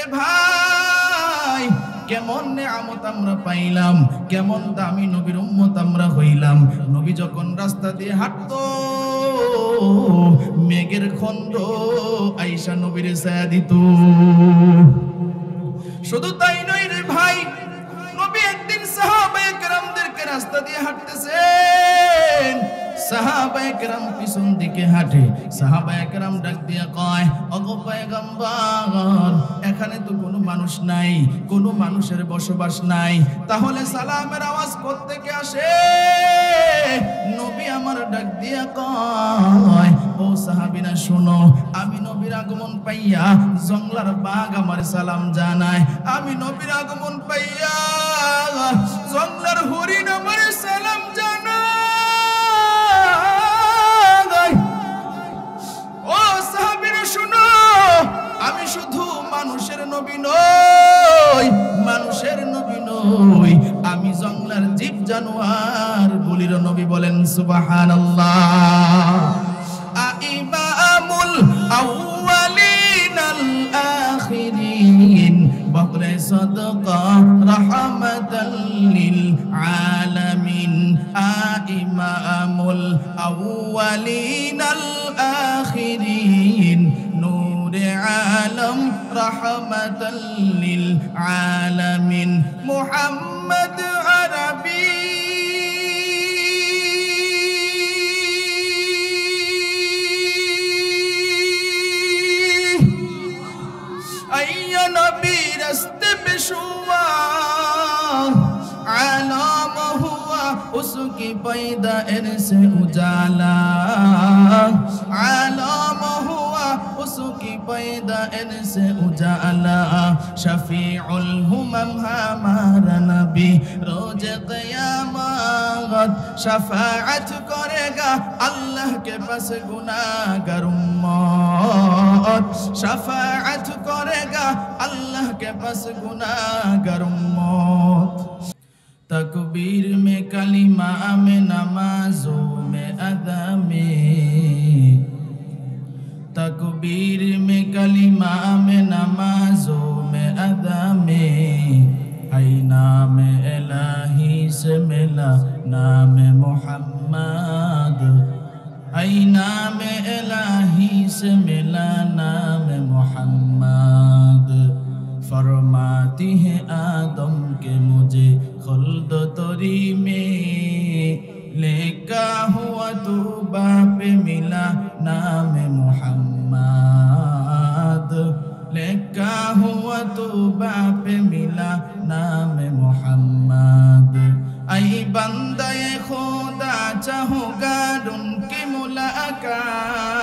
রে ভাই, কেমন নিয়ামত আমরা পাইলাম, কেমন দামি নবীর উম্মত আমরা হইলাম। নবী যখন রাস্তা দিয়ে হাঁটতো, মেঘের খন্ড আইসা নবীর ছায়া দিত। শুধু তাই নয় রে ভাই, নবী একদিন সাহাবায়ে কেরামদেরকে রাস্তা দিয়ে হাঁটতেছেন, সাহাবায়ে কেরাম পিছন দিকে হাঁটে। সাহাবায়ে কেরাম ডাক দিয়ে কয়, ওগো পয়গম্বর, এখানে তো কোনো মানুষ নাই, কোনো মানুষের বসবাস নাই, তাহলে সালামের আওয়াজ কোত্থেকে আসে? নবী আমার ডাক দিয়ে কয়, ও সাহাবীরা শোনো, আমি নবীর আগমন পাইয়া জংলার বাঘ আমার সালাম জানায়, আমি নবীর আগমন পাইয়া জংলার হরিণ আমার সালাম জানায়। ও সাহাবীরা শোনো, আমি শুধু মানুষের নবী নই, মানুষের নবী নই, আমি জংলার জীব জানোয়ার গুলির নবী। বলেন সুবহানাল্লাহ। ইমামুল আউয়ালিন আল আখিরিন বকরে সাদকা রাহমাতাল লিল আলামিন। ইমামুল আউয়ালিন আল আখিরিন নূরে আলম রাহমাতাল লিল আলামিন। মুহাম্মদ আরবি नबी रस्ते पे शुआ आलम हुआ उसकी पैदाइश से उजाला, आलम हुआ उसकी पैदाइश से उजाला। शफीउल हुमम हमारा नबी रोज क़यामत शफाअत करेगा अल्लाह के पास गुनाहगार उम्मत, शफाअत करेगा अल्लाह के पास गुनाहगार उम्मत। तकबीर में कलिमा में नमाजों में अदा में, तकबीर में कलिमा में नमाजों में अदा में, है नाम इलाही से मिला नाम मोहम्मद, है नाम इलाही से मिला नाम मोहम्मद। फरमाती है आदम के मुझे खुल्द तोरी में, लेका हुआ तू बाप मिला नाम मोहम्मद, लेका हुआ तू बाप मिला नाम मोहम्मद। ऐ बंदे खुदा चाहूँगा उनकी मुलाकात,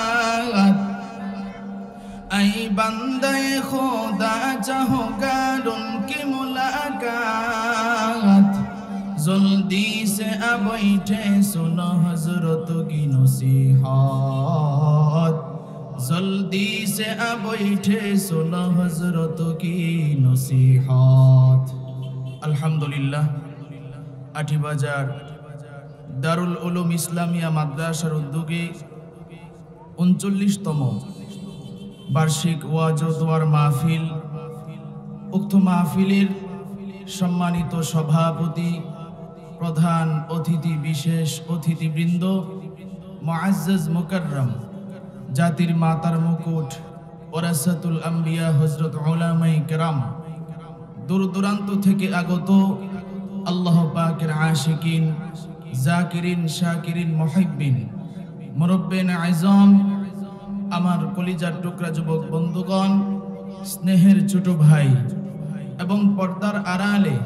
ऐ बंदे खुदा चाहूँगा उनकी मुलाकात। जल्दी से अब बैठे सुनो हजरत की नसीहत, जल्दी से अब बैठे सुनो हजरत की नसीहत। अल्हम्दुलिल्लाह আটিবাজার দারুল উলুম ইসলামিয়া মাদ্রাসার উদ্যোগে 39তম বার্ষিক ওয়াজ ও দোয়ার মাহফিল। উক্ত মাহফিলের সম্মানিত সভাপতি, প্রধান অতিথি, বিশেষ অতিথিবৃন্দ, মুআজ্জাজ মুকাররম, জাতির মাতার মুকুট, ওরাসাতুল আম্বিয়া হযরত উলামায়ে কেরাম, দূর দূরান্ত থেকে আগত আল্লাহ পাকের আশিকিন, জাকিরিন, শাকিরিন, মুহিব্বিন, মুরব্বিন আযম, আমার কলিজার টুকরা যুবক বন্ধুগণ, স্নেহের ছোট ভাই এবং পর্দার আড়ালে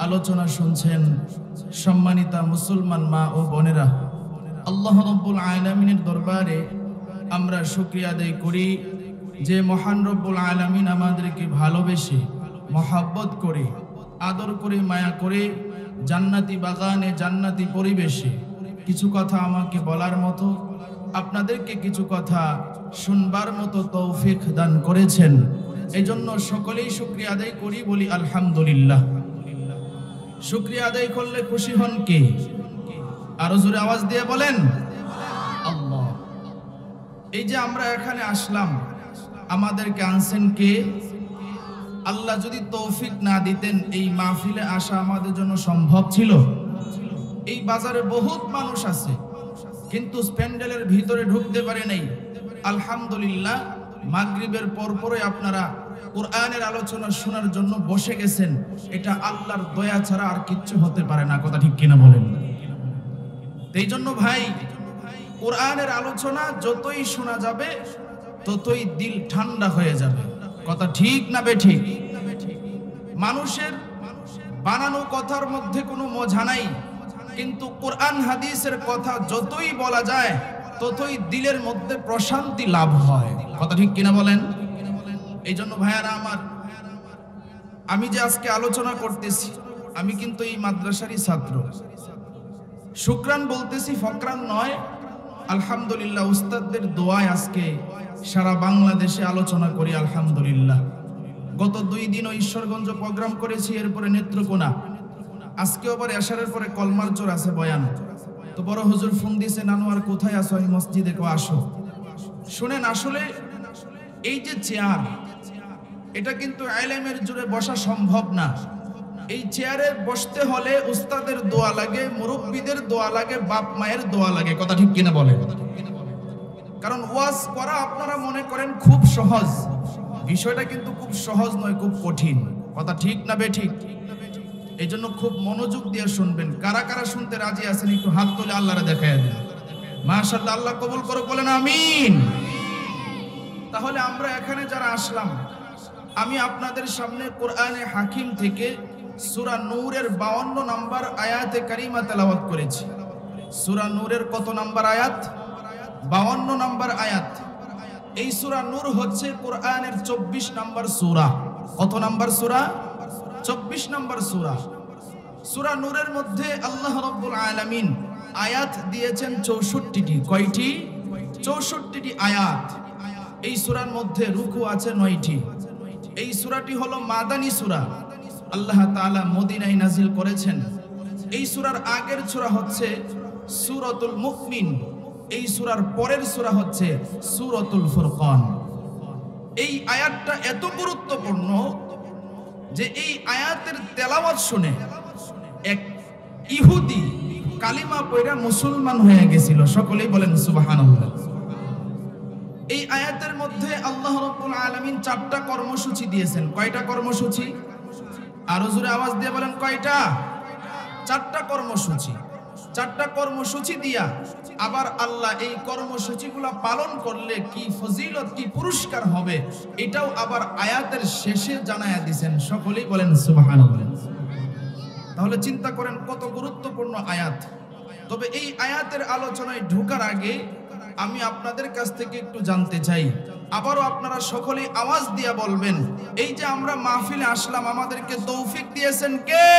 আলোচনা শুনছেন সম্মানিতা মুসলমান মা ও বোনেরা, আল্লাহ রাব্বুল আলামিনের দরবারে আমরা শুকরিয়া আদায় করি যে মহান রব্বুল আলামিন আমাদেরকে ভালোবেসে, মহব্বত করে, আদর করে, মায়া করে জান্নাতি বাগানে, জান্নাতি পরিবেশে কিছু কথা আমাকে বলার মতো, আপনাদেরকে কিছু কথা শুনবার মতো তৌফিক দান করেছেন। এই জন্য সকলেই শুকরিয়া আদায় করি, বলি আলহামদুলিল্লাহ। শুকরিয়া আদায় করলে খুশি হন কে? আরো জোরে আওয়াজ দিয়ে বলেন আল্লাহ। এই যে আমরা এখানে আসলাম, আমাদেরকে আনছেন কে? আল্লাহ যদি তৌফিক না দিতেন এই মাহফিলে আসা আমাদের জন্য সম্ভব ছিল? এই বাজারে বহুত মানুষ আছে কিন্তু প্যান্ডেলের ভিতরে ঢুকতে পারে নাই। আলহামদুলিল্লাহ, মাগরিবের পরপরই আপনারা কোরআনের আলোচনা শোনার জন্য বসে গেছেন। এটা আল্লাহর দয়া ছাড়া আর কিচ্ছু হতে পারে না। কথা ঠিক কিনা বলেন? এই জন্য ভাই, কোরআনের আলোচনা যতই শোনা যাবে ততই দিল ঠান্ডা হয়ে যাবে। কথা ঠিক না বেঠিক? মানুষের বানানো কথার মধ্যে কোনো মজা নাই, কিন্তু কোরআন হাদিসের কথা যতই বলা যায় ততই দিলের মধ্যে প্রশান্তি লাভ হয়। কথা ঠিক কিনা বলেন? এই জন্য ভাইয়ারা আমার, আমি যে আজকে আলোচনা করতেছি, আমি কিন্তু এই মাদ্রাসারই ছাত্র। শুকরান বলতেছি, ফকরান নয়। আলহামদুলিল্লাহ, উস্তাদদের দোয়ায় আজকে সারা বাংলাদেশে আলোচনা করি আলহামদুলিল্লাহ। গত 2 দিন ঈশ্বরগঞ্জ প্রোগ্রাম করেছি, এরপরে নেত্রকোনা, আজকে আবার এশারের পরে কলমারচর আছে বয়ান। তো বড় হুজুর ফোন দিয়েছে, নানোয়ার কোথায় আসো? আমি মসজিদে। কো আসো। শুনেন, আসলে এই যে চেয়ার, এটা কিন্তু আলেমের জুড়ে বসা সম্ভব না। এই চেয়ারে বসতে হলে উস্তাদের দোয়া লাগে, মুরব্বীদের দোয়া লাগে, বাপ মায়ের দোয়া লাগে। কথা ঠিক কিনা বলেন? কারণ ওয়াজ করা আপনারা মনে করেন খুব সহজ, বিষয়টা কিন্তু খুব সহজ নয়, খুব কঠিন। কথা ঠিক না বেঠিক? এই জন্য খুব মনোযোগ দিয়ে শুনবেন। কারা কারা শুনতে রাজি আছেন একটু হাত তুলে আল্লাহরে দেখায় দেন। মাশাআল্লাহ, আল্লাহ কবুল করো, বলেন আমিন। তাহলে আমরা এখানে যারা আসলাম, আমি আপনাদের সামনে কোরআনে হাকিম থেকে সূরা নূরের 52 নম্বর আয়াতে কারিমা তেলাওয়াত করেছি। সূরা নূরের কত নম্বর আয়াত? 52 নম্বর আয়াত। এই সূরা নূর হচ্ছে কোরআনের 24 নম্বর সূরা। কত নম্বর সূরা? 24 নম্বর সূরা। সূরা নূরের মধ্যে আল্লাহ রাব্বুল আলামিন আয়াত দিয়েছেন 64টি। কয়টি? 64টি আয়াত। এই সূরার মধ্যে রুকু আছে 9টি। এই সূরাটি হলো মাদানী সূরা, আল্লাহ তাআলা মদিনায় নাজিল করেছেন। এই সূরার আগের সূরা হচ্ছে সূরাতুল মুমিন, এই সূরার পরের সূরা হচ্ছে সূরাতুল ফুরকান। এই আয়াতটা এত গুরুত্বপূর্ণ যে এই আয়াতের তেলাওয়াত শুনে এক ইহুদি কালিমা পড়া মুসলমান হয়ে গেছিল। সকলেই বলেন সুবহানাল্লাহ। এই আয়াতের মধ্যে আল্লাহ রাব্বুল আলামিন 4টা কর্মসূচি দিয়েছেন। কয়টা কর্মসূচি? আরো জোরে আওয়াজ দিয়ে বলেন, কয়টা? 4টা কর্মসূচি। 4টা কর্মসূচি দিয়া আবার আল্লাহ এই কর্মসূচিগুলো পালন করলে কি ফজিলত, কি পুরস্কার হবে, এটাও আবার আয়াতের শেষে জানায়া দিয়েছেন। সকলেই বলেন সুবহানাল্লাহ। তাহলে চিন্তা করেন কত গুরুত্বপূর্ণ আয়াত। তবে এই আয়াতের আলোচনায় ঢোকার আগে আমি আপনাদের কাছ থেকে একটু জানতে চাই, আবারও আপনারা সকলেই আওয়াজ দিয়ে বলবেন, এই যে আমরা মাহফিলে আসলাম, আমাদেরকে তৌফিক দিয়েছেন কে?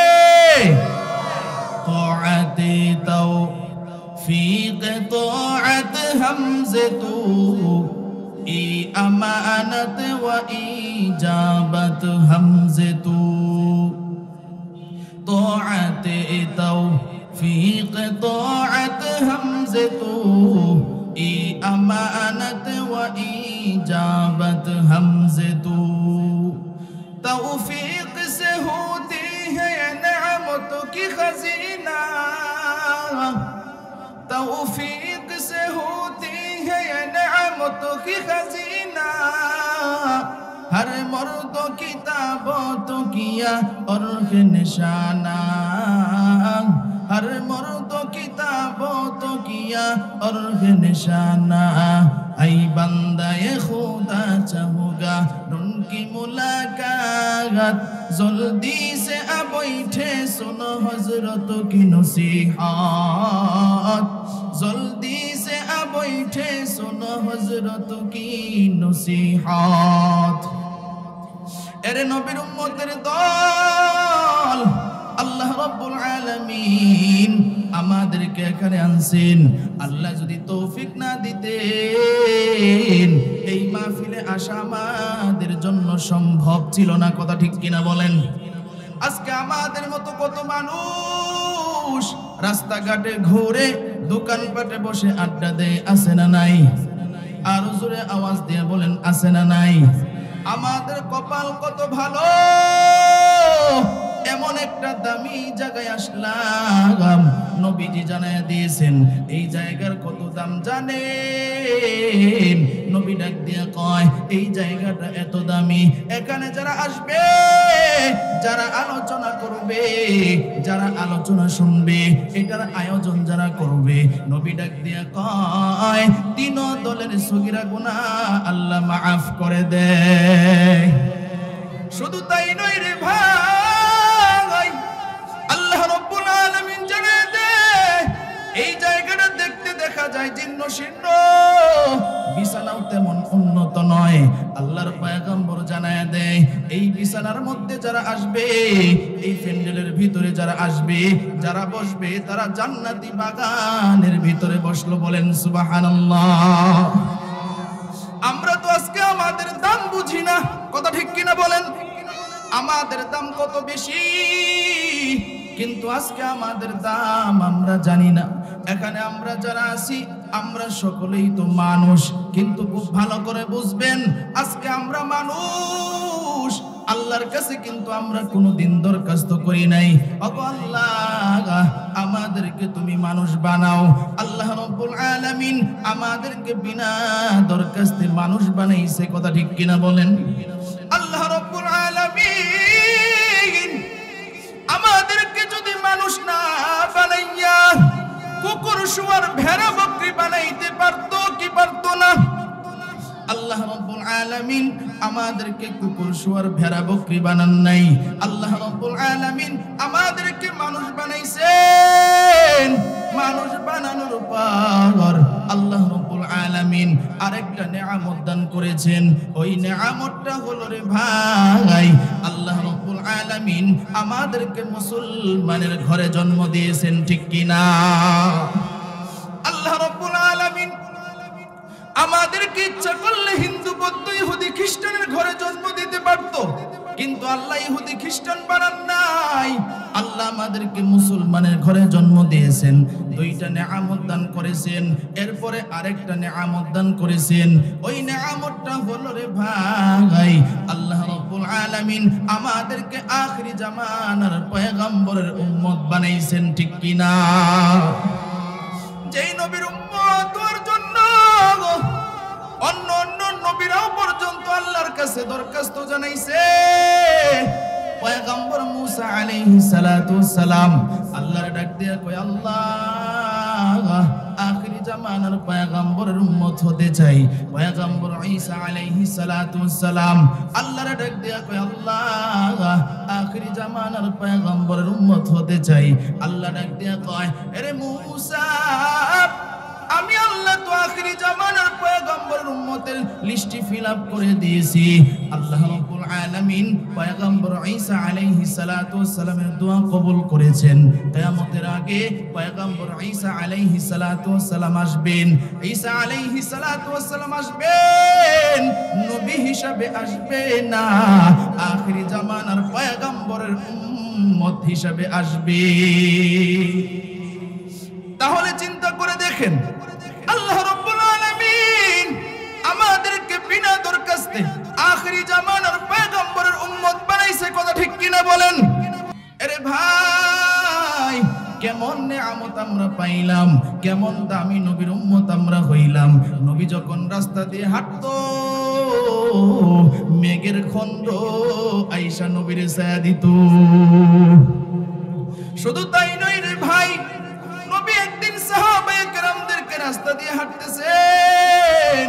তাআতে তৌফিক তাআত হামজাতু ই আমানাত ওয়া ইজাবাত হামজাতু। তাআতে তৌফিক তাআত হামজাতু ই আমানাত ওয়া ইজাবাত হামজাতু। तौफीक से होती है नेमतों की खजीना, तौफीक से होती है नेमतों की खजीना। हर मर्द किताबों तो किया और निशाना, हर मर्द किताबों तो किया और निशाना। ऐ बंदा ये खुदा चाहूँगा उनकी मुलाकात, जल्दी से अब बैठे सुनो हजरत की नसीहत, जल्दी से अब बैठे सुनो हजरत की नसीहत। এরে নবীর উম্মতের দল, আল্লাহ রাব্বুল আলামিন আমাদেরকে এখানে আনছেন। আল্লাহ যদি তৌফিক না দিতেন এই মাহফিলে আসা আমাদের জন্য সম্ভব ছিল না। কথা ঠিক কিনা বলেন? আজকে আমাদের মতো কত মানুষ রাস্তাঘাটে ঘুরে, দোকানপাটে বসে আড্ডা দেয়, আছে না নাই? আর জোরে আওয়াজ দিয়ে বলেন, আছে না নাই? আমাদের কপাল কত ভালো, এমন একটা দামি জায়গায় আসলাম। নবীজি জানায় দিয়েছেন এই জায়গার কত দাম জানেন? নবী ডাক দিয়ে কয় এই জায়গাটা এত দামি, এখানে যারা আসবে, যারা আলোচনা করবে, যারা আলোচনা শুনবে, এটার আয়োজন যারা করবে, নবী ডাক দিয়ে কয় তিন দলের সগীরা গুনাহ আল্লাহ মাফ করে দেয়। শুধু তাই নয় রে ভাই, আল্লাহ রাব্বুল আলামিন জানিয়ে দেয় এই জায়গাটা দেখতে দেখা যায় জীর্ণ শীর্ণ, বিছানাও তেমন উন্নত নয়। আল্লাহর পয়গম্বর জানায় দেয় এই বিছানার মধ্যে যারা আসবে, এই প্যান্ডেলের ভিতরে যারা আসবে, যারা বসবে, তারা জান্নাতি বাগানের ভিতরে বসলো। বলেন সুবহানাল্লাহ। আমরা তো আজকে আমাদের দাম বুঝি না, কথা ঠিক কিনা বলেন? আমাদের দাম কত বেশি, কিন্তু আজকে আমাদের দাম আমরা জানি না। এখানে আমরা যারা আছি আমরা সকলেই তো মানুষ, কিন্তু খুব ভালো করে বুঝবেন আজকে আমরা মানুষ, আল্লাহর কাছে কিন্তু আমরা কোনোদিন দরখাস্ত করি নাই ওগো আল্লাহ আমাদেরকে তুমি মানুষ বানাও। আল্লাহ রাব্বুল আলামিন আমাদেরকে বিনা দরখাস্তে মানুষ বানাইছে, কথা ঠিক কিনা বলেন? আল্লাহ রাব্বুল আলামিন আমাদেরকে যদি মানুষ না বানাইয়া কুকুর, শুয়োর, ভেড়া, বকরি বানাইতে পারতো কি পারতো না? আল্লাহ রাব্বুল আলামিন আমাদেরকে কুকুর, শুয়োর, ভেড়া, বকরি বানান নাই। আল্লাহ রাব্বুল আলামিন আমাদেরকে মানুষ বানাইছেন। মানুষ বানানোর পর আল্লাহ রাব্বুল আলামিন আরেকটা নেয়ামত দান করেছেন। ওই নেয়ামতটা হলো রে ভাই, আল্লাহ রাব্বুল আলামিন আমাদেরকে মুসলমানের ঘরে জন্ম দিয়েছেন, ঠিক কিনা? আল্লাহ রাব্বুল আলামিন আমাদেরকে ইচ্ছা করলে হিন্দু, বৌদ্ধ, ইহুদি, খ্রিস্টানের ঘরে জন্ম দিতে পারতো, কিন্তু আল্লাহ ইহুদি খ্রিস্টান বানান নাই। আল্লাহ আমাদেরকে মুসলমানের ঘরে জন্ম দিয়েছেন। দুইটা নেয়ামত দান করেছেন, এরপরে আরেকটা নেয়ামত দান করেছেন। ওই নেয়ামতটা হলো রে ভাই, আল্লাহ রাব্বুল আলামিন আমাদেরকে আখিরি জামানার পয়গম্বরের উম্মত বানাইছেন, ঠিক কিনা? যেই নবীর উম্মত হওয়ার জন্য অন্য অন্য নবীরাও পর্যন্ত আল্লাহর কাছে দরখাস্ত জানাইছে। পয়গম্বর মুসা আলাইহিস সালাতু ওয়াস সালাম আল্লাহর ডাক দিয়ে কয় আল্লাহ আখিরি জামানার পয়গম্বরের উম্মত হতে চাই। পয়গম্বর ঈসা আলাইহিস সালাতু ওয়াস সালাম আল্লাহর ডাক দিয়ে কয় আল্লাহ আখিরি জামানার পয়গম্বরের উম্মত হতে চাই। আল্লাহ ডাক দিয়ে কয় আরে মুসা, আমি আল্লাহ তো আখিরি জামানার পয়গম্বরের উম্মতের লিস্টে ফিল আপ করে দিয়েছি। আল্লাহ রাব্বুল আলামিন পয়গম্বর ঈসা আলাইহিস সালাতু ওয়াস সালামের দোয়া কবুল করেছেন। কিয়ামতের আগে পয়গম্বর ঈসা আলাইহিস সালাতু ওয়াস সালাম আসবেন। ঈসা আলাইহিস সালাতু ওয়াস সালাম আসবেন, নবী হিসাবে আসবেন না, আখিরি জামানার পয়গম্বরের উম্মত হিসাবে আসবে। তাহলে চিন্তা করে দেখেন, আল্লাহ রাব্বুল আলামিন আমাদেরকে বিনা দরখাস্তে আখিরি জামানার পয়গম্বরের উম্মত বানাইছে, কথা ঠিক কিনা বলেন? আরে ভাই, কেমন নেয়ামত আমরা পাইলাম, কেমন দামি নবীর উম্মত আমরা হইলাম। নবী যখন রাস্তা দিয়ে হাঁটতো, মেঘের খন্ড আয়েশা নবীর ছায়া দিত। শুধু তাই নয় রে ভাই, নবী একদিন সাহাবায়ে কেরামদেরকে রাস্তা দিয়ে হাঁটতেছেন,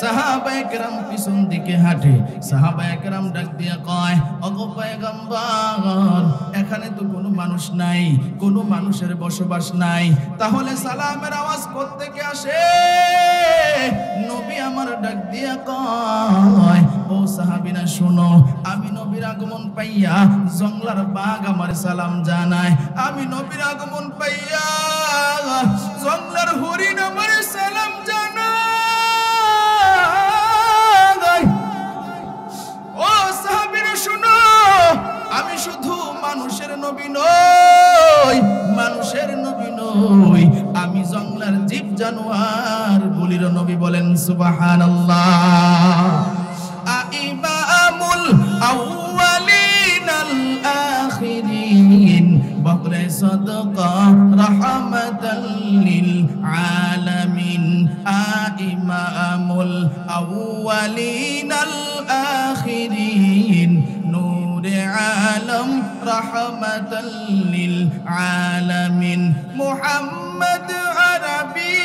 সাহাবায়ে কেরাম পিছন দিকে হাঁটে। সাহাবায়ে কেরাম ডাক দিয়ে কয় ওগো পয়গম্বর, এখানে তো কোনো মানুষ নাই, কোনো মানুষের বসবাস নাই, তাহলে সালামের আওয়াজ কোত্থেকে আসে? নবী আমার ডাক দিয়ে কয় ও সাহাবীরা শোনো, আমি নবীর আগমন পাইয়া জংলার বাঘ আমার সালাম জানায়, আমি নবীর আগমন পাইয়া জংলার হরিণ আমার সালাম জানায়। ও সাহাবীরা শোনো, আমি শুধু মানুষের নবী নই, মানুষের নবী নই, আমি জংলার জীব জানোয়ার গুলির নবী। বলেন সুবহানাল্লাহ। للعالمين إمام الأولين الآخرين نور عالم رحمة للعالمين محمد عربي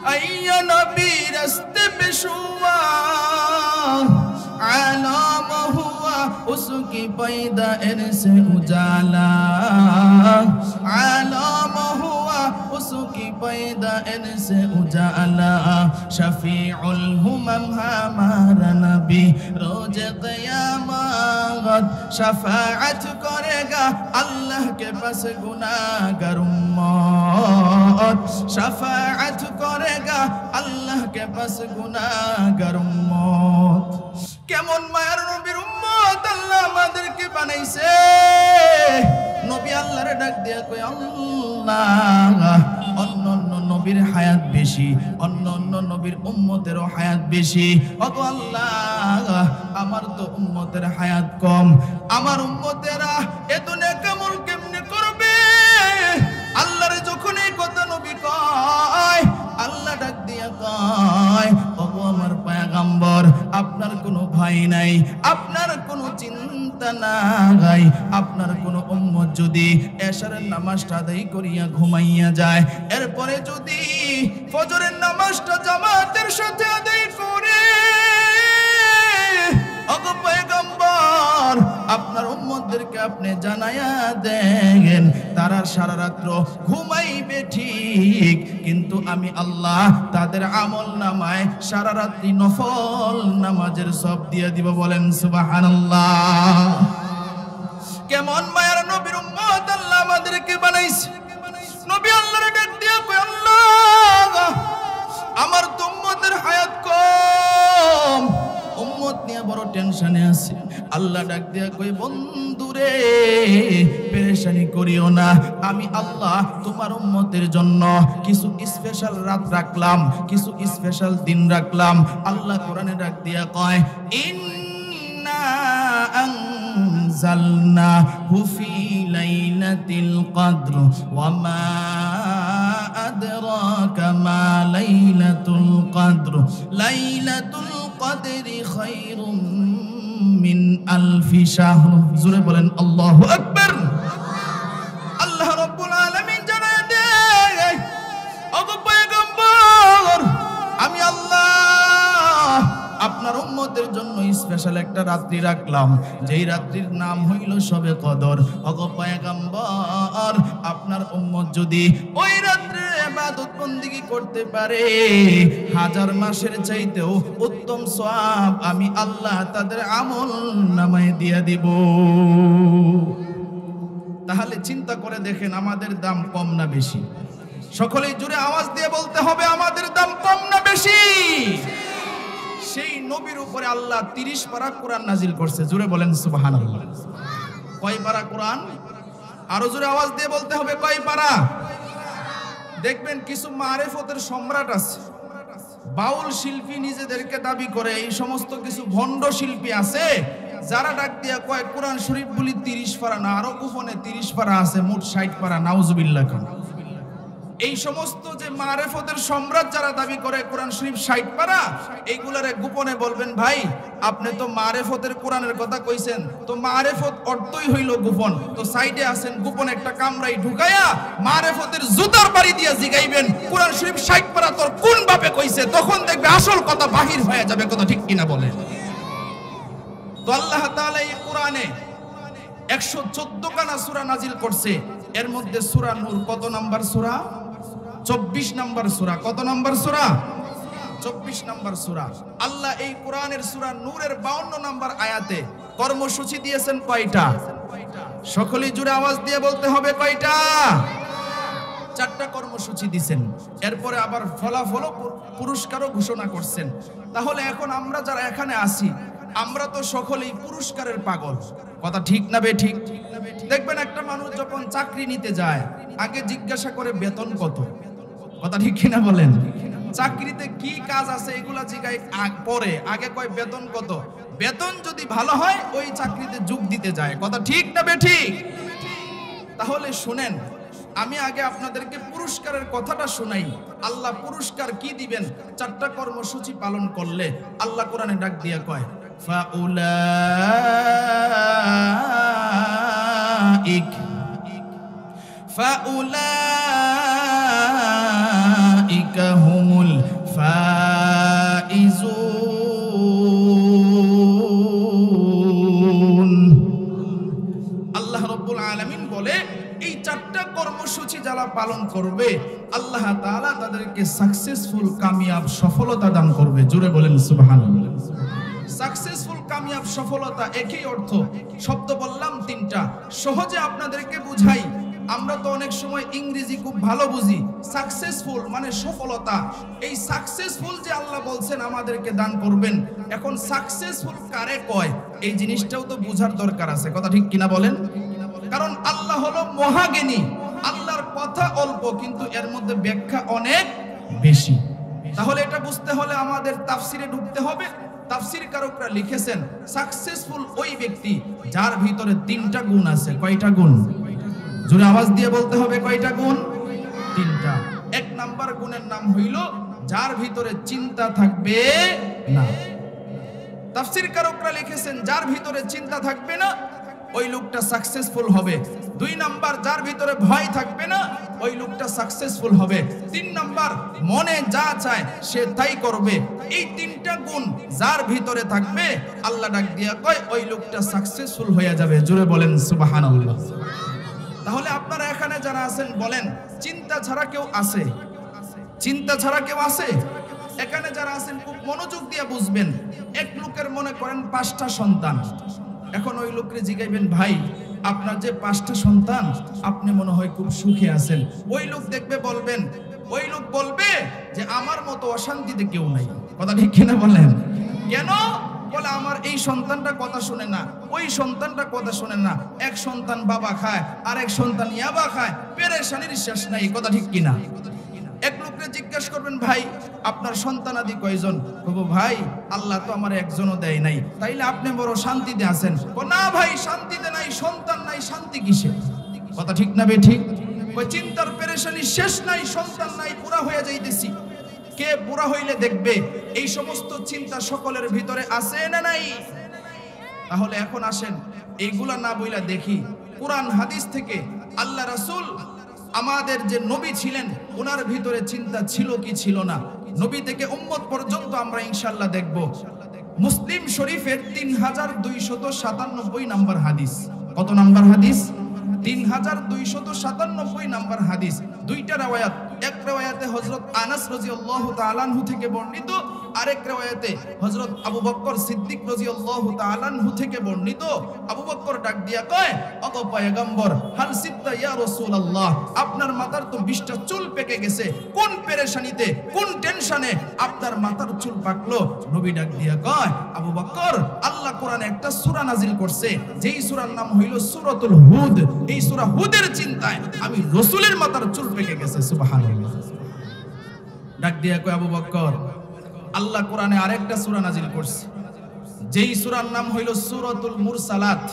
أي نبي رستبشوا علام هو उसकी पैदा से उजाला आलम हुआ उसकी पैदा से उजाला शफीउल हुमम हमारा नबी रोज क़यामत शफाअत करेगा अल्लाह के पास गुनाहगार उम्मत शफाअत करेगा अल्लाह के पास गुनाहगार उम्मत কেমন মায়ার নবীর উম্মত আল্লাহ আমাদেরকে বানাইছে নবী আল্লাহর ডাক দিয়া কই আল্লাহ অন্যান্য নবীর হায়াত বেশি অন্যান্য নবীর উম্মতেরও হায়াত বেশি ওগো আল্লাহ আমার তো উম্মতের হায়াত কম আমার উম্মতেরা এ দুনিয়া কেমন কেমনে করবে আল্লাহর যখন এই কথা নবী কয় আল্লাহ ডাক দিয়া কয় ওগো আমার পয়গম্বর আপনার কোনো ভয় নাই আপনার কোনো চিন্তা নাই আপনার কোনো উম্মত যদি এশারের নামাজটা আদায় করিয়া ঘুমাইয়া যায় এরপরে যদি ফজরের নামাজটা জামাতের সাথে আদায় করে ওগো পয়গম্বর আপনার উম্মতদেরকে আপনি জানায়া দেন তারা সারা রাত ঘুমাইবে ঠিক কিন্তু আমি আল্লাহ তাদের আমল নামায় সারা রাত্রি নফল নামাজের সব দিয়ে দিব বলেন সুবহানাল্লাহ কেমন মায়ার নবীর উম্মত আল্লাহ আমাদেরকে বানাইছে নবী আল্লাহর ডাক দিয়া কই আল্লাহ আমার তো উম্মতের হায়াত কম উম্মত নিয়ে বড় টেনশনে আছে আল্লাহ ডাক দিয়া কই বন্ধুরে পেরেশানি করিও না আমি আল্লাহ তোমার উম্মতের জন্য কিছু স্পেশাল রাত রাখলাম কিছু স্পেশাল দিন রাখলাম আল্লাহ কোরআনে ডাক দিয়া কয় ইন্না আনজালনাহু ফি লাইলাতিল কদর ওয়া মা আদরাকা মা লাইলাতুল কদর লাইলাতুল কদরি খায়রুম মিন আলফি শাহর জোরে বলেন আল্লাহু আকবার আল্লাহ রাব্বুল আলামিন জানায় দেয় ওগো পয়গম্বর আমি আল্লাহ আপনার উম্মতের জন্য স্পেশাল একটা রাত্রি রাখলাম যেই রাত্রির নাম হইল শবে কদর ওগো পয়গম্বর আপনার উম্মত যদি ওই রাত্রে ইবাদত বন্দেগী করতে পারে হাজার মাসের চাইতেও উত্তম সওয়াব আমি আল্লাহ তাদের আমল নামায় দিয়া দিব তাহলে চিন্তা করে দেখেন আমাদের দাম কম না বেশি সকলেই জোরে আওয়াজ দিয়ে বলতে হবে আমাদের দাম কম না বেশি সেই নবীর উপরে আল্লাহ 30 পারা কোরআন নাজিল করছে জোরে বলেন সুবহানাল্লাহ কয় পারা কোরআন আরো জোরে আওয়াজ দিয়ে বলতে হবে কয় পারা দেখবেন কিছু মারিফতের সম্রাট আছে বাউল শিল্পী নিজেদেরকে দাবি করে এই সমস্ত কিছু ভণ্ড শিল্পী আছে যারা ডাক দিয়া কয় কোরআন শরীফ বলি 30 পারা না আরো গোপনে 30 পারা আছে মোট 60 পারা নাউজুবিল্লাহ এই সমস্ত যে মারিফতের সম্রাট যারা দাবি করে কোরআন শরীফ 60 পারা এইগুলারে গোপনে বলবেন ভাই আপনি তো মারিফতের কোরআনের কথা কইছেন তো মারিফত অর্থই হইল গোপন তো সাইডে আছেন গোপন একটা কামরাই ঢুকায়া মারিফতের জুতার বাড়ি দিয়া জিগাইবেন কোরআন শরীফ 60 পারা তোর কোন বাপে কইছে তখন দেখবে আসল কথা বাহির হয়ে যাবে কথা ঠিক কিনা বলেন তো আল্লাহ তাআলা এই কোরআনে 114 খানা সূরা নাজিল করছে এর মধ্যে সূরা নূর কত নাম্বার সূরা 24 নাম্বার সূরা কত নাম্বার সূরা 24 নাম্বার সূরা আল্লাহ এই কোরআনের সূরা নূরের 52 নাম্বার আয়াতে কর্মসূচি দিয়েছেন কয়টা সকলেই জোরে আওয়াজ দিয়ে বলতে হবে কয়টা চারটা কর্মসূচি দিবেন এরপরে আবার ফলাফল পুরস্কারও ঘোষণা করছেন তাহলে এখন আমরা যারা এখানে আছি আমরা তো সকলেই পুরস্কারের পাগল কথা ঠিক না বে ঠিক দেখবেন একটা মানুষ যখন চাকরি নিতে যায় আগে জিজ্ঞাসা করে বেতন কত কথা ঠিক কিনা বলেন চাকরিতে কি কাজ আছে এগুলা জিগায় পরে, আগে কয় বেতন কত। বেতন যদি ভালো হয় ওই চাকরিতে যোগ দিতে যায়। কথা ঠিক না বেঠিক? তাহলে শুনেন, আমি আগে আপনাদেরকে পুরস্কারের কথাটা শোনাই। আল্লাহ পুরস্কার কি দিবেন? 4টা কর্মসূচি পালন করলে। আল্লাহ কোরআনে ডাক দিয়া কয়, ফাউলাইকা হুমুল ফাইজুন। আল্লাহ রাব্বুল আলামিন বলে, এই 4টা কর্মসূচি যারা পালন করবে আল্লাহ তাআলা তাদেরকে সাকসেসফুল, কামিয়াব, সফলতা দান করবে। জোরে বলেন সুবহানাল্লাহ। সাকসেসফুল, কামিয়াব, সফলতা একই অর্থ, শব্দ বললাম 3টা। সহজে আপনাদেরকে বুঝাই, আমরা তো অনেক সময় ইংরেজি খুব ভালো বুঝি। সাকসেসফুল মানে সফলতা। এই সাকসেসফুল যে আল্লাহ বলছেন আমাদেরকে দান করবেন, এখন সাকসেসফুল কারে কয় এই জিনিসটাও তো বুঝার দরকার আছে। কথা ঠিক কিনা বলেন? কারণ আল্লাহ হলো মহাজ্ঞানী। আল্লাহর কথা অল্প কিন্তু এর মধ্যে ব্যাখ্যা অনেক বেশি। তাহলে এটা বুঝতে হলে আমাদের তাফসিরে ঢুকতে হবে। তাফসির কারকরা লিখেছেন, সাকসেসফুল ওই ব্যক্তি যার ভিতরে 3টা গুণ আছে। কয়টা গুণ? জোরে আওয়াজ দিয়ে বলতে হবে, কয়টা গুণ? 3টা। 1 নাম্বার গুণের নাম হইল যার ভিতরে চিন্তা থাকবে না। তাফসির কারকরা লিখেছেন, যার ভিতরে চিন্তা থাকবে না ওই লোকটা সাকসেসফুল হবে। 2 নাম্বার, যার ভিতরে ভয় থাকবে না ওই লোকটা সাকসেসফুল হবে। 3 নাম্বার, মনে যা চায় সে তাই করবে। এই 3টা গুণ যার ভিতরে থাকবে আল্লাহ ডাক দিয়া কয় ওই লোকটা সাকসেসফুল হয়ে যাবে। জোরে বলেন সুবহানাল্লাহ। তাহলে আপনারা এখানে যারা আছেন বলেন, চিন্তা ছাড়া কেউ আছে? চিন্তা ছাড়া কেউ আছে? এখানে যারা আছেন খুব মনোযোগ দিয়ে বুঝবেন। এক লোকের মনে করেন 5টা সন্তান। এখন ওই লোককে জিগাইবেন, ভাই আপনার যে 5টা সন্তান আপনি মনে হয় খুব সুখে আছেন। ওই লোক দেখবে বলবেন, ওই লোক বলবে যে আমার মতো অশান্তিতে কেউ নাই। কথা ঠিক কিনা বলেন? কেন? বলে আমার এই সন্তানটা কথা শুনে না, ওই সন্তানটা কথা শুনে না। এক সন্তান বাবা খায়, আরেক সন্তান ইয়াবা খায়, পেরেশানির শেষ নাই। কথা ঠিক কিনা? এক লোককে জিজ্ঞাসা করবেন, ভাই আপনার সন্তান আদি কয়জন? বলবো, ভাই আল্লাহ তো আমার একজনও দেয় নাই। তাইলে আপনি বড় শান্তিতে আছেন। না ভাই, শান্তিতে নাই, সন্তান নাই, শান্তি কিসে? কথা ঠিক না বে ঠিক? ওই চিন্তার পেরেশানি শেষ নাই, সন্তান নাই, পুরা হয়ে যাইতেছি। কে পুরা হইলে দেখবে এই সমস্ত চিন্তা সকলের ভিতরে আছে না নাই? তাহলে এখন আসেন এইগুলা না বইলা দেখি কোরআন হাদিস থেকে আল্লাহ রাসূল আমাদের যে নবী ছিলেন ওনার ভিতরে চিন্তা ছিল কি ছিল না। নবী থেকে উম্মত পর্যন্ত আমরা ইনশাআল্লাহ দেখব। মুসলিম শরীফের 3297 নাম্বার হাদিস। কত নাম্বার হাদিস? 3297 নাম্বার হাদিস। 2টা riwayat। এক riwayate হযরত আনাস রাদিয়াল্লাহু তাআলা আনহু থেকে বর্ণিত, আরেক riwayate হযরত আবু বকর সিদ্দিক রাদিয়াল্লাহু তাআলা আনহু থেকে বর্ণিত। আবু বকর ডাক দিয়া কয়, ওগো পয়গম্বর, হাল সিদ্দা ইয়া রাসূলুল্লাহ, আপনার মাথার তো 20টা চুল পেকে গেছে। কোন পেরেশানিতে, কোন টেনশনে আপনার মাথার চুল পাকলো? নবী ডাক দিয়া কয়, আবু বকর, আল্লাহ কোরআনে একটা সূরা নাজিল করছে, যেই সূরার নাম হইল সূরাতুল হুদ। এই সূরা হুদের চিন্তায় আমি রাসূলের মাথার চুল পেকে গেছে। সুবহানাল্লাহ। ডাক দিয়া কয়, আবু বকর, আল্লাহ কোরআনে আরেকটা সূরা নাজিল করছে, যেই সূরার নাম হইল সূরাতুল মুরসালাত।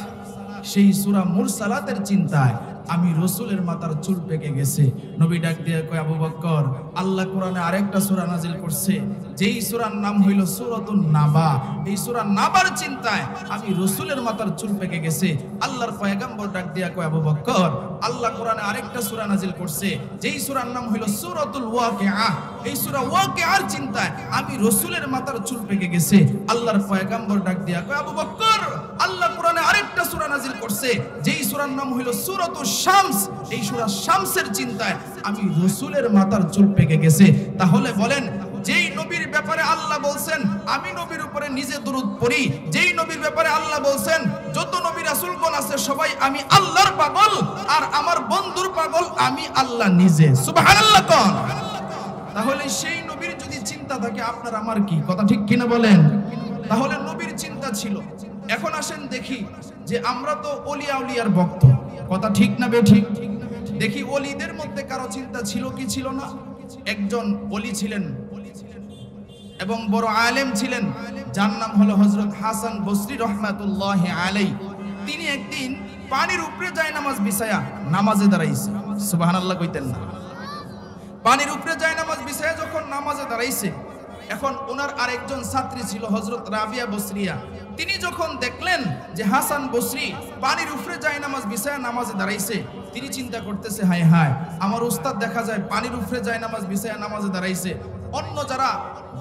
সেই সূরা মুরসালাতের চিন্তায় আমি রাসূলের মাথার চুল পেকে গেছে। নবী ডাক দিয়া কয়, আবু বকর, আল্লাহ কোরআনে আরেকটা সূরা নাজিল করছে, যেই সূরার নাম হইল সূরাতুন নাবা। এই সূরা নাবার চিন্তায় আমি রাসূলের মাথার চুল পেকে গেছে। আল্লাহর পয়গম্বর ডাক দিয়া কয়, আবু বকর, আল্লাহ কোরআনে আরেকটা সূরা নাজিল করছে, যেই সূরার নাম হইল সূরাতুল ওয়াকিআ। এই সূরা ওয়াকিআর চিন্তায় আমি রাসূলের মাথার চুল পেকে গেছে। আল্লাহর পয়গম্বর ডাক দিয়া কয়, আবু বকর, আল্লাহ কোরআনে আরেকটা সূরা নাজিল করছে, যেই সূরার নাম হইল সূরাতুশ শামস। এই সূরা শামসের চিন্তায় আমি রাসূলের মাথার চুল পেকে গেছে। তাহলে বলেন, যেই নবীর ব্যাপারে আল্লাহ বলছেন আমি নবীর উপরে নিজে দরুদ পড়ি, যেই নবীর ব্যাপারে আল্লাহ বলছেন যত নবী রাসূলগণ আছে সবাই আমি আল্লাহর পাগল, আর আমার বন্ধুর পাগল আমি আল্লাহ নিজে। সুবহানাল্লাহ কোন? তাহলে সেই নবীর যদি চিন্তা থাকে আপনার আমার কি? কথা ঠিক কিনা বলেন? তাহলে নবীর চিন্তা ছিল। এখন আসেন দেখি যে আমরা তো ওলিয়া উলিয়ার ভক্ত। কথা ঠিক না বে ঠিক? দেখি ওলিদের মধ্যে কারো চিন্তা ছিল কি ছিল না? একজন ওলি ছিলেন, এবং বড় আলেম ছিলেন, যার নাম হলো হযরত হাসান বসরি রহমাতুল্লাহি আলাইহি। তিনি একদিন পানির উপরে যায় নামাজ বিছায়া নামাজে দাঁড়াইছে। সুবহানাল্লাহ কইতেন না? পানির উপরে যায় নামাজ বিছায়া যখন নামাজে দাঁড়াইছে, এখন ওনার আরেকজন ছাত্রী ছিল হযরত রাবিয়া বসরিয়া। তিনি যখন দেখলেন যে হাসান বসরি পানির উপরে যায় নামাজ বিছায়া নামাজে দাঁড়াইছে, তিনি চিন্তা করতেছে, হায় হায়, আমার উস্তাদ দেখা যায় পানির উপরে যায় নামাজ বিছায়া নামাজে দাঁড়াইছে। অন্য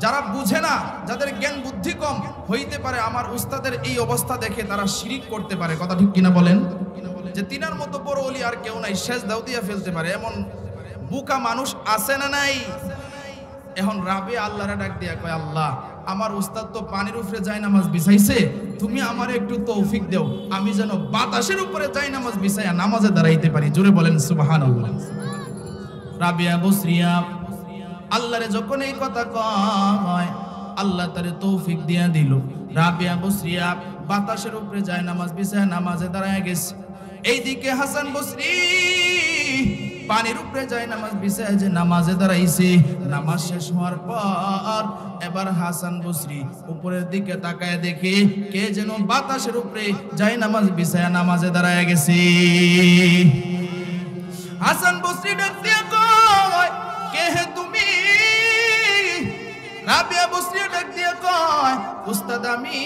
যারা বুঝে না, যাদের জ্ঞান বুদ্ধি কম, হইতে পারে আমার উস্তাদের এই অবস্থা দেখে তারা শিরিক করতে পারে। কথা ঠিক কিনা বলেন? যে তিনার মতো বড় ওলি আর কেউ নাই, শেষ দাও দিয়া ফেলতে পারে, এমন বুকা মানুষ আছে না নাই? এখন রাবিয়া আল্লাহরে ডাক দিয়া কয়, আল্লাহ, আমার উস্তাদ তো পানির উপরে যায় নামাজ বিছাইছে, তুমি আমার একটু তৌফিক দাও, আমি যেন বাতাসের উপরে যায় নামাজ বিছাইয়া নামাজে দাঁড়াইতে পারি। জোরে বলেন সুবহানাল্লাহ। রাবিয়া বসরিয়া আল্লাহরে যখন এই কথা কয়, আল্লাহ তারে তৌফিক দিয়া দিল। রাবিয়া বসরিয়া বাতাসের উপরে যায় নামাজ বিছাইয়া নামাজে দাঁড়ায় গেছে। এইদিকে হাসান বসরি পানির উপরে যায় নামাজ বিছায় যে নামাজে দাঁড়াইছে। নামাজ শেষ হওয়ার পর এবার হাসান বসরি উপরের দিকে তাকায় দেখে কে যেন বাতাসের উপরে যায় নামাজ বিছায় নামাজে দাঁড়ায় গেছে। হাসান বসরি ডাক দিয়া কয়, কে হে তুমি? রাবিয়া বসরি ডাক দিয়া কয়, উস্তাদ আমি।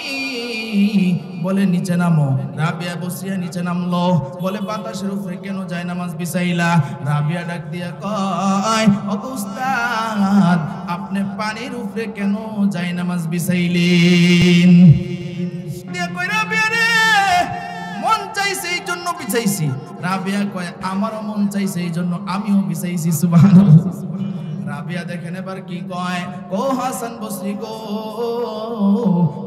বলে নিচে নামো। রাবিয়া বসরিয়া নিচে নামলো। বলে বাতাসের উপরে কেন যায় নামাজ বিছাইলা? রাবিয়া ডাক দিয়া কয়, ও উস্তাদ, আপনি পানির উপরে কেন যায় নামাজ বিছাইলেন? দিয়া কয়, রাবিয়া রে, মন চাইছে এই জন্য বিছাইছি। রাবিয়া কয়, আমারও মন চাইছে এই জন্য আমিও বিছাইছি। সুবহানাল্লাহ। রাবিয়া দেখেন এবার কি কয়, ও হাসান বসরি গো,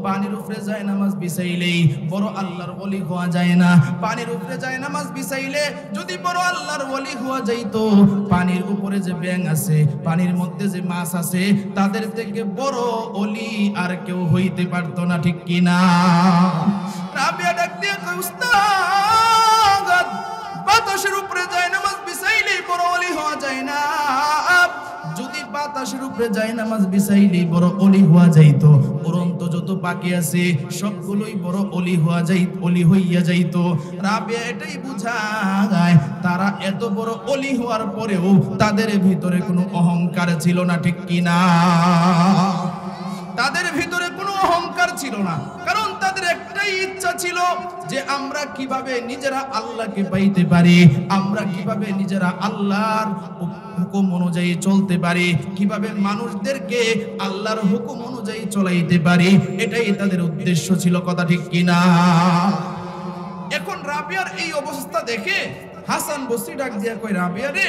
পানির উপরে যায় নামাজ বিছাইলেই বড় আল্লাহর ওলি হওয়া যায় না। পানির উপরে যায় নামাজ বিছাইলে যদি বড় আল্লাহর ওলি হওয়া যাইতো, পানির উপরে যে ব্যাঙ আছে, পানির মধ্যে যে মাছ আছে, তাদের থেকে বড় ওলি আর কেউ হইতে পারতো না। ঠিক কিনা? রাবিয়া ডাক দিয়ে কয়, উস্তাদ, বাতাসের উপরে যায় নামাজ বিছাইলে বড় ওলি হওয়া যায় না। যদি বাতাসের উপরে যায় নামাজ বিছাইলে বড় ওলি হওয়া যাইতো, উড়ন্ত যত পাখি আছে সবগুলোই বড় ওলি হইয়া যাইতো। রাবিয়া এটাই বুঝায় তারা এত বড় ওলি হওয়ার পরেও তাদের ভিতরে কোনো অহংকার ছিল না। ঠিক কিনা? তাদের ভিতরে কোনো অহংকার ছিল না, কারণ তাদের একটাই ইচ্ছা ছিল যে আমরা কিভাবে নিজেরা আল্লাহকে পাইতে পারি, আমরা কিভাবে নিজেরা আল্লাহর হুকুম অনুযায়ী চলতে পারি, কিভাবে মানুষদেরকে আল্লাহর হুকুম অনুযায়ী চলাইতে পারি, এটাই তাদের উদ্দেশ্য ছিল। কথা ঠিক কিনা? এখন রাবিয়ার এই অবস্থা দেখে হাসান বসরি ডাক দিয়া কয়, রাবিয়া রে,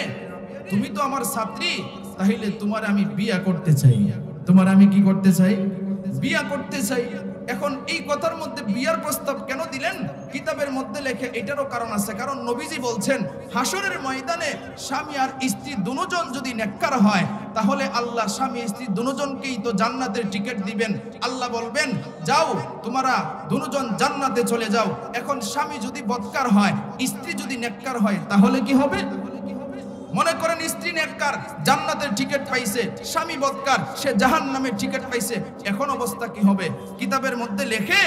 তুমি তো আমার ছাত্রী, তাহলে তোমার আমি বিয়া করতে চাই। তোমার আমি কি করতে চাই? বিয়া করতে চাই। এখন এই কথার মধ্যে বিয়ার প্রস্তাব কেন দিলেন? কিতাবের মধ্যে লেখে এটারও কারণ আছে, কারণ নবীজি বলছেন হাসরের ময়দানে স্বামী আর স্ত্রী দুজন যদি নেককার হয়, তাহলে আল্লাহ স্বামী স্ত্রী দুজনকেই তো জান্নাতের টিকিট দিবেন। আল্লাহ বলবেন, যাও তোমরা দুজন জান্নাতে চলে যাও। এখন স্বামী যদি বদকার হয়, স্ত্রী যদি নেককার হয়, তাহলে কি হবে? মনে করেন স্ত্রী নেককার, জান্নাতের টিকিট পাইছে, স্বামী বদকার, সে জাহান্নামের টিকিট পাইছে, এখন অবস্থা কি হবে? কিতাবের মধ্যে লেখে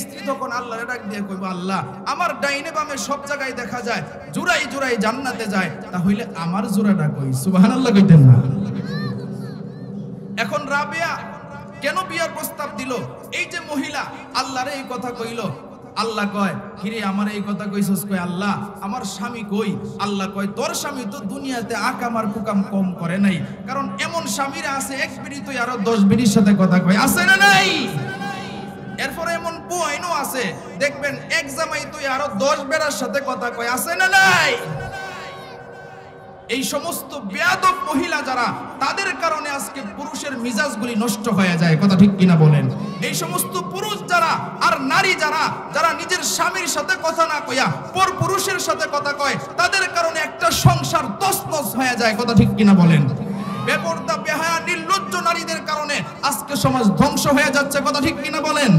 স্ত্রী তখন আল্লাহর ডাক দিয়ে কইবা, আল্লাহ, আমার ডাইনে বামে সব জায়গায় দেখা যায় জোড়াই জোড়াই জান্নাতে যায়, তাহলে আমার জোড়াটা কই? সুবহানাল্লাহ কইতেন না? এখন রাবিয়া কেন বিয়ার প্রস্তাব দিল? এই যে মহিলা আল্লাহরে এই কথা কইল, আল্লাহ কয়, কিরে আমার এই কথা কইছস? কয়, আল্লাহ, আমার স্বামী কই? আল্লাহ কয়, তোর স্বামী তো দুনিয়াতে আকাম আর কুকাম কম করে নাই, কারণ এমন স্বামীরা আছে এক বিড়ি তুই আরো 10 বিড়ির সাথে কথা কয়, আছে না নাই? এরপরে এমন বউও আছে দেখবেন এক জামাই তুই আরো 10 বেড়ার সাথে কথা কয়, আছে না নাই? এই সমস্ত বেয়াদব মহিলা যারা, তাদের কারণে আজকে পুরুষের মিজাজগুলি নষ্ট হয়ে যায়। কথা ঠিক কিনা বলেন? এই সমস্ত পুরুষ যারা আর নারী যারা যারা নিজের স্বামীর সাথে কথা না কইয়া পর পুরুষের সাথে কথা কয়, তাদের কারণে একটা সংসার তছনছ হয়ে যায়। কথা ঠিক কিনা বলেন? বেপরদা বেহায়া নির্লজ্জ নারীদের কারণে আজকে সমাজ ধ্বংস হয়ে যাচ্ছে। কথা ঠিক কিনা বলেন?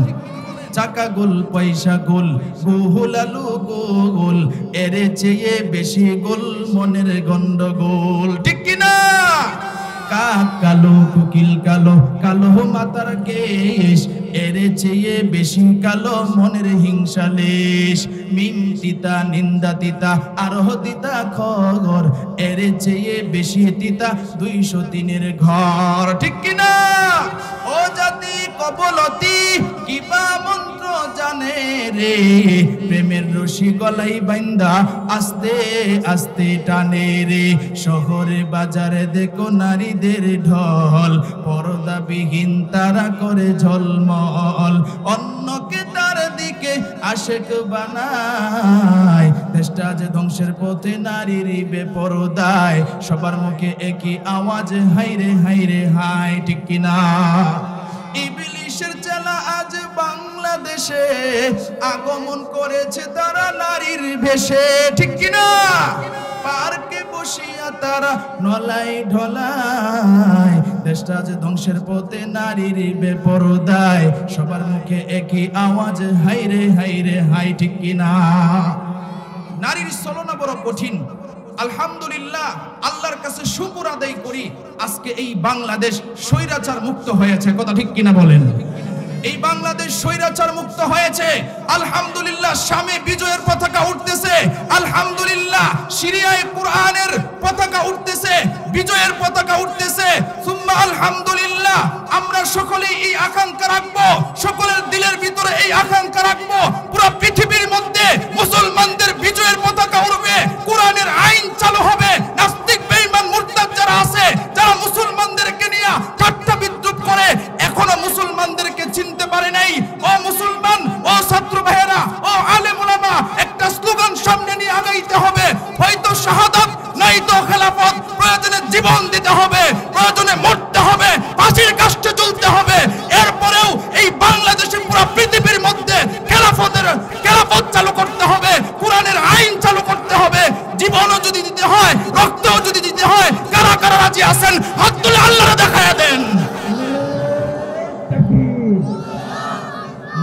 চাকা গোল পয়সা গোল, গোল আলু গোল, এর চেয়ে বেশি গোল মনের গন্ডগোল। ঠিক কিনা? কাক কালো কুকিল কালো, কালো মাতার কেশ, এর চেয়ে বেশি কালো মনের হিংসা লেশ। মিম তিতা নিন্দা তিতা আরহ তিতা খগর, এর চেয়ে বেশি তিতা 203-এর ঘর। ঠিক কিনা? ও জাতি কবলতি কিবা মন্ত্র জানে রে, প্রেমের রশি গলাই বাইন্দা আস্তে আস্তে টানে রে। শহরে বাজারে দেখো নারীদের ঢল, পর্দাবিহীন তারা করে ঝলমল, অন্যকে তার দিকে আশেক বানায়। দেশটা যে ধ্বংসের পথে নারীর বেপরদায়, সবার মুখে একই আওয়াজ, হাইরে হাইরে হাই। ঠিক কিনা? ইবলিশের চেলা আজ বাংলাদেশে আগমন করেছে তারা নারীর বেশে। ঠিক কিনা? পার্কে বসিয়া তারা নলাই ঢলায়, দেশটা যে ধ্বংসের পথে নারীর বেপরদায়, সবার মুখে একই আওয়াজ, হাইরে হাইরে হাই। ঠিক কিনা? নারীর চলনা বড় কঠিন। আলহামদুলিল্লাহ, আল্লাহর কাছে শুকর আদায় করি, আজকে এই বাংলাদেশ স্বৈরাচার মুক্ত হয়েছে। কথা ঠিক কিনা বলেন? এই বাংলাদেশ স্বৈরাচার মুক্ত হয়েছে। আলহামদুলিল্লাহ, শামে বিজয়ের পতাকা উঠতেছে। আলহামদুলিল্লাহ, সিরিয়ায় কোরআনের পতাকা উঠতেছে, বিজয়ের পতাকা উঠতেছে। সুম্মা আলহামদুলিল্লাহ, আমরা সকলেই এই আকাঙ্ক্ষা রাখবো, সকলের দিলের ভিতরে এই আকাঙ্ক্ষা রাখবো, পুরো পৃথিবীর মধ্যে মুসলমানদের বিজয়ের পতাকা উড়বে, কোরআনের আইন চালু হবে। নাস্তিক বেঈমান মুরতাদ যারা আছে, যারা মুসলমানদেরকে নিয়ে ঠাট্টা বিদ্রুপ করে, এখনো মুসলমানদেরকে চিনতে পারে নাই। ও মুসলমান, ও ছাত্র ভাইয়েরা, ও আলেম ওলামা, একটা স্লোগান সামনে নিয়ে আগাইতে হবে। হয়তো শাহাদাত, নয়তো খেলাফত। প্রয়োজনে জীবন দিতে হবে, প্রয়োজনে মরতে হবে, ফাঁসির কাষ্ঠে ঝুলতে হবে। এরপরেও এই বাংলাদেশে পুরো পৃথিবীর মধ্যে খেলাফত চালু করতে হবে, কোরআনের আইন চালু করতে হবে। জীবনও যদি দিতে হয়, রক্তও যদি দিতে হয়, কারা কারা রাজি আছেন হাত তুলে আল্লাহরে দেখায়া দেন।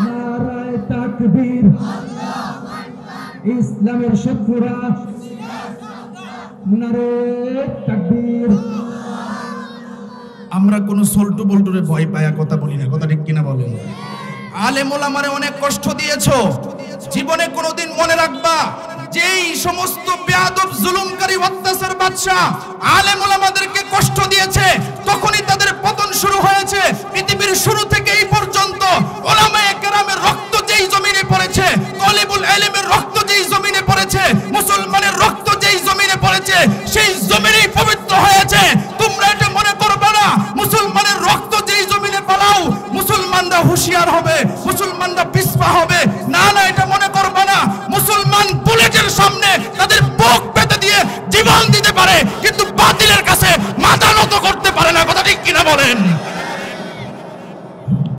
নারায়ে তাকবীর। ইসলামের শত্রুরা নারায়ে তাকবীর। আমরা কোন সল্টু বল্টুরে ভয় পায়া কথা বলি না। কথা ঠিক কিনা বলেন? আলেম ওলামারে অনেক কষ্ট দিয়েছো, জীবনে কোনোদিন মনে রাখবা, যেই সমস্ত বেয়াদব জুলুমকারী অত্যাচার বাদশা আলেম ওলামাদেরকে কষ্ট দিয়েছে, তখনই তাদের পতন শুরু হয়েছে। পৃথিবীর শুরু থেকে এই পর্যন্ত ওলামায়ে কেরামের রক্ত যেই জমিনে পড়েছে, তলিবুল ইলমের রক্ত যেই জমিনে পড়েছে, মুসলমানের রক্ত যেই জমিনে পড়েছে, সেই জমিনেই পবিত্র হয়েছে। তোমরা এটা মনে করবে না মুসলমানের রক্ত যেই জমিনে পালাও মুসলমানরা হুঁশিয়ার হবে, মুসলমানরা পিছপা হবে। না না, এটা